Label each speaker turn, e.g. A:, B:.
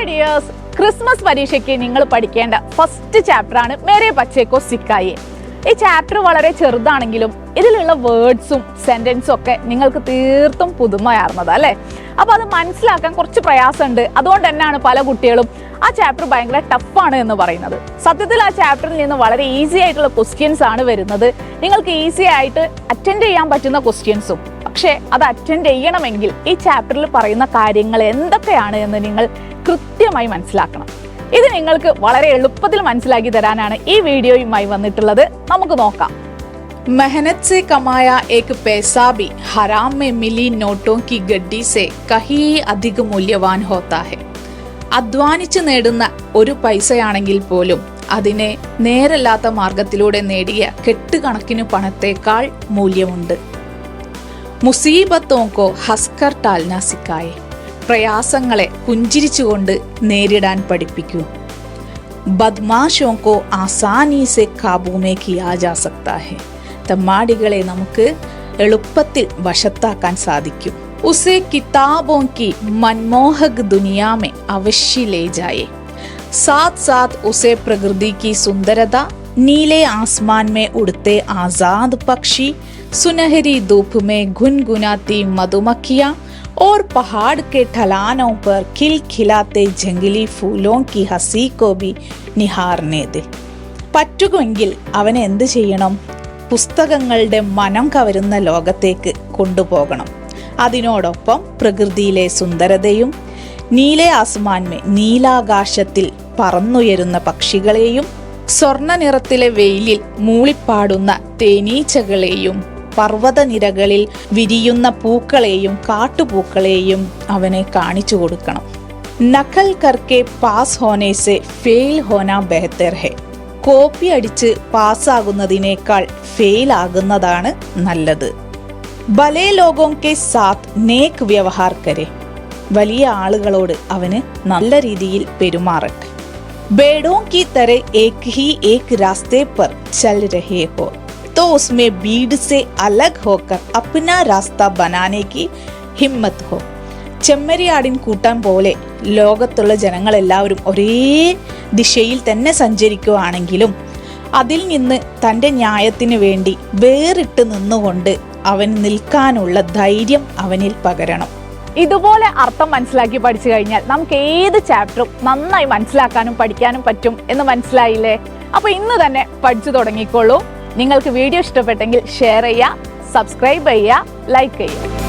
A: Dears, Christmas പരീക്ഷയ്ക്ക് നിങ്ങൾ പഠിക്കേണ്ട ഫസ്റ്റ് ചാപ്റ്റർ ആണ് മേരെ ബച്ചേ കോ സിക്കായേ. ഈ ചാപ്റ്റർ വളരെ ചെറുതാണെങ്കിലും ഇതിലുള്ള വേർഡ്സും സെന്റൻസും ഒക്കെ നിങ്ങൾക്ക് തീർത്തും പുതുമയാർന്നത് അല്ലേ. അപ്പോൾ അത് മനസ്സിലാക്കാൻ കുറച്ച് പ്രയാസമുണ്ട്. അതുകൊണ്ട് തന്നെയാണ് പല കുട്ടികളും ആ ചാപ്റ്റർ ഭയങ്കര ടഫാണ് എന്ന് പറയുന്നത്. സത്യത്തിൽ ആ ചാപ്റ്ററിൽ നിന്ന് വളരെ ഈസി ആയിട്ടുള്ള ക്വസ്റ്റ്യൻസ് ആണ് വരുന്നത്. നിങ്ങൾക്ക് ഈസി ആയിട്ട് അറ്റൻഡ് ചെയ്യാൻ പറ്റുന്ന ക്വസ്റ്റ്യൻസും. പക്ഷേ അത് അറ്റൻഡ് ചെയ്യണമെങ്കിൽ ഈ ചാപ്റ്ററിൽ പറയുന്ന കാര്യങ്ങൾ എന്തൊക്കെയാണ് എന്ന് നിങ്ങൾ കൃത്യമായി മനസ്സിലാക്കണം. ഇത് നിങ്ങൾക്ക് വളരെ എളുപ്പത്തിൽ മനസ്സിലാക്കി തരാനാണ് ഈ വീഡിയോയുമായി വന്നിട്ടുള്ളത്. നമുക്ക് നോക്കാം.
B: मेहनत से कमाया एक पैसा भी हराम में मिली नोटों की गड्डी से कहीं अधिक മൂല്യവാൻ होता है. അധ്വാനിച്ച് നേടുന്ന ഒരു പൈസയാണെങ്കിൽ പോലും അതിനെ നേരല്ലാത്ത മാർഗത്തിലൂടെ നേടിയ കെട്ടുകണക്കിന് പണത്തേക്കാൾ മൂല്യമുണ്ട്. മുസീബത്തോക്കോ ഹസ്കർ ടാൽന സിക്കായെ. പ്രയാസങ്ങളെ പുഞ്ചിരിച്ചുകൊണ്ട് നേരിടാൻ പഠിപ്പിക്കൂ. ബദ്മാഷോക്കോ ആസാനി സെ കാബൂമേ കിയാ ജാ സക്താ ഹെ. തമ്മാടികളെ നമുക്ക് എളുപ്പത്തിൽ വശത്താക്കാൻ സാധിക്കും. ഉസേ കിതാബോं की मनमोहक दुनिया में अवश्य ले जाए. साथ साथ उसे प्रकृति की सुंदरता, नीले आसमान में उड़ते आजाद पक्षी, सुनहरी धूप में गुनगुनाती मधुमक्खियां और पहाड़ के ढलानों पर खिलखिलाते जंगली फूलों की हंसी को भी निहारने दे. പറ്റുമെങ്കിൽ അവനെ എന്ത് ചെയ്യണം? പുസ്തകങ്ങളുടെ മനം കവരുന്ന ലോകത്തേക്ക് കൊണ്ടുപോകണം. അതിനോടൊപ്പം പ്രകൃതിയിലെ സുന്ദരതയും നീലെ ആസ്മാൻമേ നീലാകാശത്തിൽ പറന്നുയരുന്ന പക്ഷികളെയും സ്വർണ്ണ നിറത്തിലെ വെയിലിൽ മൂളിപ്പാടുന്ന തേനീച്ചകളെയും പർവ്വതനിരകളിൽ വിരിയുന്ന പൂക്കളെയും കാട്ടുപൂക്കളെയും അവനെ കാണിച്ചു കൊടുക്കണം. നഖൽ കർക്കെ പാസ് ഹോനെ സെ ഫെയിൽ ഹോന ബെഹത്തർ ഹെ. കോപ്പി അടിച്ച് പാസ്സാകുന്നതിനേക്കാൾ ഫെയിൽ ആകുന്നതാണ് നല്ലത്. ഭലേ ലോഗോं के साथ നേക് വ്യവഹാർ കരെ. വലിയ ആളുകളോട് അവന് നല്ല രീതിയിൽ പെരുമാറട്ടെ. ബേഡോं की तरह एक ही एक रास्ते पर चल रहे हो तो उसमें भीड़ से अलग होकर अपना रास्ता बनाने की हिम्मत हो. ചെമ്മരിയാടിൻ കൂട്ടം പോലെ ലോകത്തുള്ള ജനങ്ങളെല്ലാവരും ഒരേ ദിശയിൽ തന്നെ സഞ്ചരിക്കുകയാണെങ്കിലും അതിൽ നിന്ന് തൻ്റെ ന്യായത്തിന് വേണ്ടി വേറിട്ട് നിന്നുകൊണ്ട് അവൻ നിൽക്കാനുള്ള ധൈര്യം അവനിൽ പകരണം.
A: ഇതുപോലെ അർത്ഥം മനസ്സിലാക്കി പഠിച്ചു കഴിഞ്ഞാൽ നമുക്ക് ഏത് ചാപ്റ്ററും നന്നായി മനസ്സിലാക്കാനും പഠിക്കാനും പറ്റും എന്ന് മനസ്സിലായില്ലേ? അപ്പോൾ ഇന്ന് തന്നെ പഠിച്ചു തുടങ്ങിക്കോളൂ. നിങ്ങൾക്ക് വീഡിയോ ഇഷ്ടപ്പെട്ടെങ്കിൽ ഷെയർ ചെയ്യുക, സബ്സ്ക്രൈബ് ചെയ്യുക, ലൈക്ക് ചെയ്യുക.